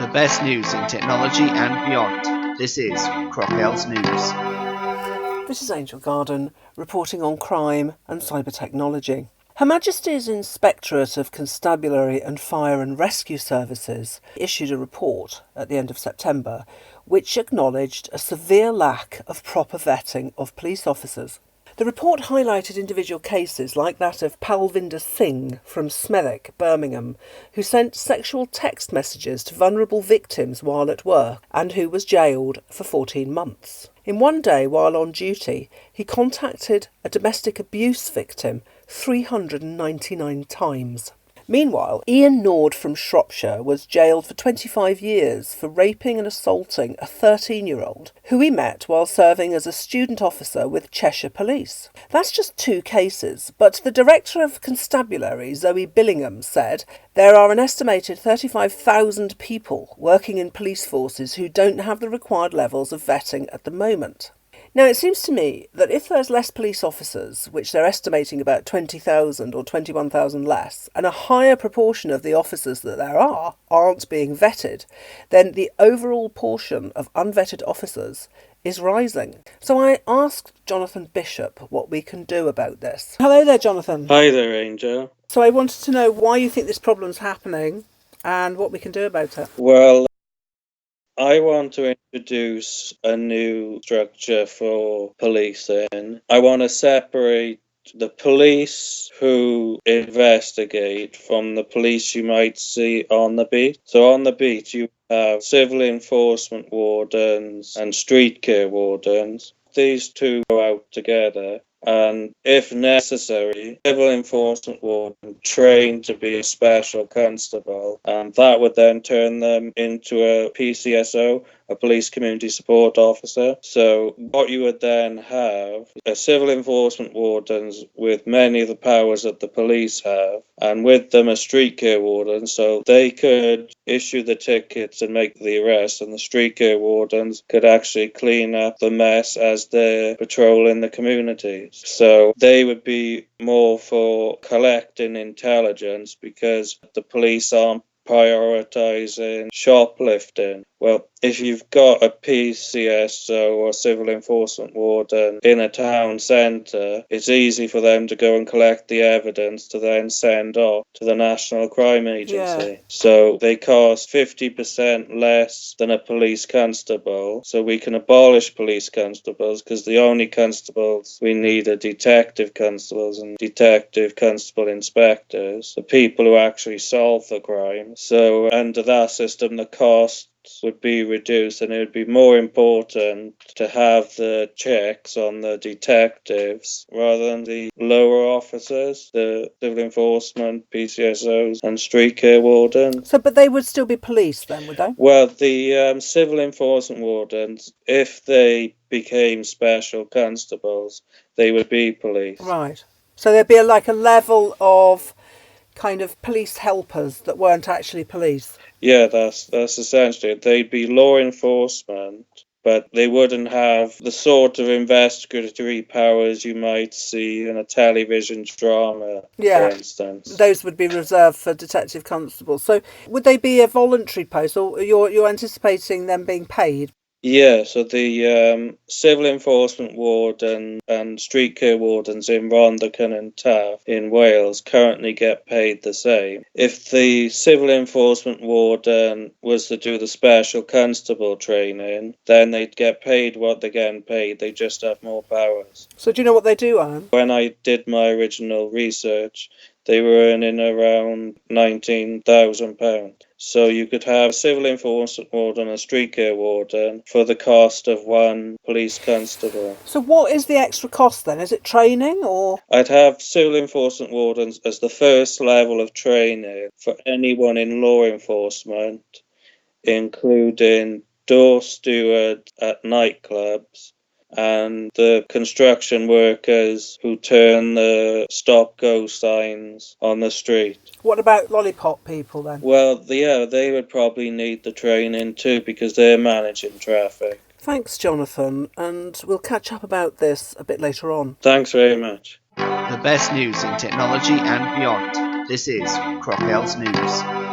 The best news in technology and beyond. This is Crocels News. This is Angel Garden reporting on crime and cyber technology. Her Majesty's Inspectorate of Constabulary and Fire and Rescue Services issued a report at the end of September which acknowledged a severe lack of proper vetting of police officers. The report highlighted individual cases like that of Palvinder Singh from Smethwick, Birmingham, who sent sexual text messages to vulnerable victims while at work and who was jailed for 14 months. In one day while on duty, he contacted a domestic abuse victim 399 times. Meanwhile, Ian Nord from Shropshire was jailed for 25 years for raping and assaulting a 13-year-old who he met while serving as a student officer with Cheshire Police. That's just 2 cases, but the Director of Constabulary, Zoe Billingham, said there are an estimated 35,000 people working in police forces who don't have the required levels of vetting at the moment. Now, it seems to me that if there's less police officers, which they're estimating about 20,000 or 21,000 less, and a higher proportion of the officers that there aren't being vetted, then the overall portion of unvetted officers is rising. So I asked Jonathan Bishop what we can do about this. Hello there, Jonathan. Hi there, Angel. So I wanted to know why you think this problem's happening and what we can do about it. Well, I want to introduce a new structure for policing. I want to separate the police who investigate from the police you might see on the beat. So on the beat you have civil enforcement wardens and street care wardens. These two go out together. And if necessary, civil enforcement warden trained to be a special constable, and that would then turn them into a PCSO, a police community support officer. So what you would then have are civil enforcement wardens with many of the powers that the police have, and with them a street care warden, so they could issue the tickets and make the arrests, and the street care wardens could actually clean up the mess as they're patrolling the communities. So they would be more for collecting intelligence because the police aren't prioritising shoplifting. Well, if you've got a PCSO or civil enforcement warden in a town centre, it's easy for them to go and collect the evidence to then send off to the National Crime Agency. Yeah. So they cost 50% less than a police constable. So we can abolish police constables because the only constables we need are detective constables and detective constable inspectors, the people who actually solve the crime. So under that system, the cost would be reduced, and it would be more important to have the checks on the detectives rather than the lower officers, the civil enforcement, PCSOs and street care wardens. So, but they would still be police then, would they? Well, the civil enforcement wardens, if they became special constables, they would be police. Right. So there'd be a level of kind of police helpers that weren't actually police. Yeah, that's essentially it. They'd be law enforcement, but they wouldn't have the sort of investigatory powers you might see in a television drama, for instance. Those would be reserved for detective constables. So would they be a voluntary post, or you're anticipating them being paid? Yeah, so the civil enforcement warden and street care wardens in Rhondda and Taff in Wales currently get paid the same. If the civil enforcement warden was to do the special constable training, then they'd get paid what they're getting paid, they just have more powers. So do you know what they do earn? When I did my original research, they were earning around £19,000. So you could have a civil enforcement warden and a street care warden for the cost of one police constable. So what is the extra cost then? Is it training or? I'd have civil enforcement wardens as the first level of training for anyone in law enforcement, including door steward at nightclubs, and the construction workers who turn the stop-go signs on the street. What about lollipop people then? Well, they would probably need the training too because they're managing traffic. Thanks, Jonathan, and we'll catch up about this a bit later on. Thanks very much. The best news in technology and beyond. This is Crocels News.